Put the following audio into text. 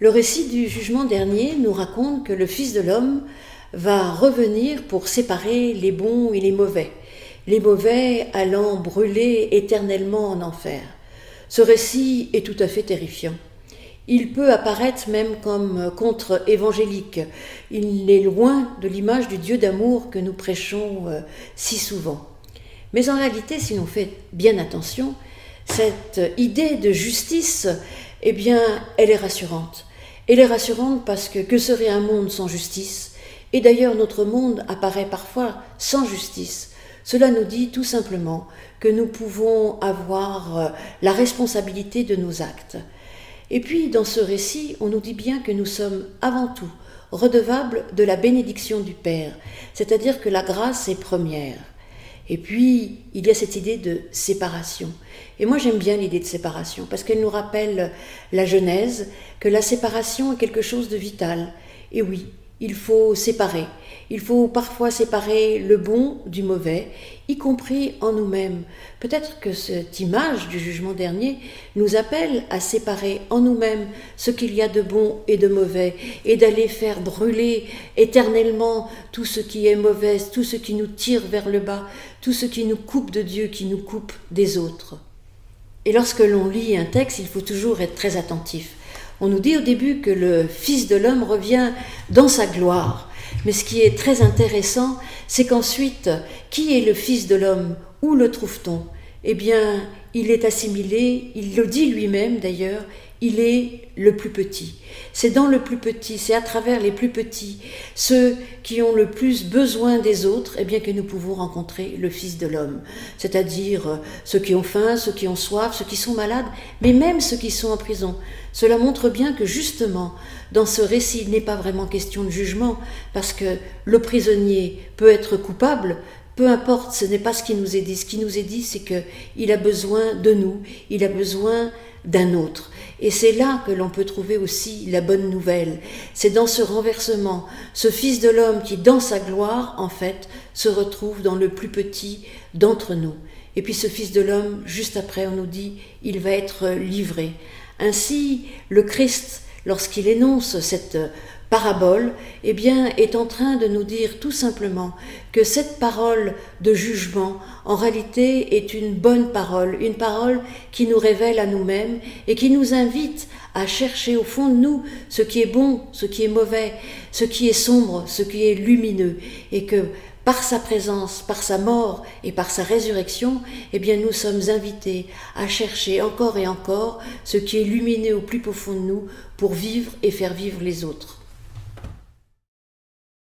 Le récit du jugement dernier nous raconte que le Fils de l'homme va revenir pour séparer les bons et les mauvais allant brûler éternellement en enfer. Ce récit est tout à fait terrifiant. Il peut apparaître même comme contre-évangélique. Il est loin de l'image du Dieu d'amour que nous prêchons si souvent. Mais en réalité, si l'on fait bien attention, cette idée de justice, eh bien, elle est rassurante. Elle est rassurante parce que serait un monde sans justice? Et d'ailleurs, notre monde apparaît parfois sans justice. Cela nous dit tout simplement que nous pouvons avoir la responsabilité de nos actes. Et puis, dans ce récit, on nous dit bien que nous sommes avant tout redevables de la bénédiction du Père, c'est-à-dire que la grâce est première. Et puis, il y a cette idée de séparation. Et moi, j'aime bien l'idée de séparation, parce qu'elle nous rappelle la Genèse, que la séparation est quelque chose de vital. Et oui, il faut séparer. Il faut parfois séparer le bon du mauvais, y compris en nous-mêmes. Peut-être que cette image du jugement dernier nous appelle à séparer en nous-mêmes ce qu'il y a de bon et de mauvais, et d'aller faire brûler éternellement tout ce qui est mauvais, tout ce qui nous tire vers le bas, tout ce qui nous coupe de Dieu, qui nous coupe des autres. Et lorsque l'on lit un texte, il faut toujours être très attentif. On nous dit au début que le Fils de l'homme revient dans sa gloire. Mais ce qui est très intéressant, c'est qu'ensuite, qui est le Fils de l'homme? Où le trouve-t-on? Eh bien, il est assimilé, il le dit lui-même d'ailleurs, il est le plus petit. C'est dans le plus petit, c'est à travers les plus petits, ceux qui ont le plus besoin des autres, eh bien que nous pouvons rencontrer le Fils de l'homme. C'est-à-dire ceux qui ont faim, ceux qui ont soif, ceux qui sont malades, mais même ceux qui sont en prison. Cela montre bien que justement, dans ce récit, il n'est pas vraiment question de jugement, parce que le prisonnier peut être coupable. Peu importe, ce n'est pas ce qui nous est dit. Ce qui nous est dit, c'est qu'il a besoin de nous, il a besoin d'un autre. Et c'est là que l'on peut trouver aussi la bonne nouvelle. C'est dans ce renversement, ce Fils de l'homme qui, dans sa gloire, en fait, se retrouve dans le plus petit d'entre nous. Et puis ce Fils de l'homme, juste après, on nous dit, il va être livré. Ainsi, le Christ, lorsqu'il énonce cette parabole, eh bien, est en train de nous dire tout simplement que cette parole de jugement, en réalité, est une bonne parole, une parole qui nous révèle à nous-mêmes et qui nous invite à chercher au fond de nous ce qui est bon, ce qui est mauvais, ce qui est sombre, ce qui est lumineux, et que par sa présence, par sa mort et par sa résurrection, eh bien, nous sommes invités à chercher encore et encore ce qui est lumineux au plus profond de nous pour vivre et faire vivre les autres.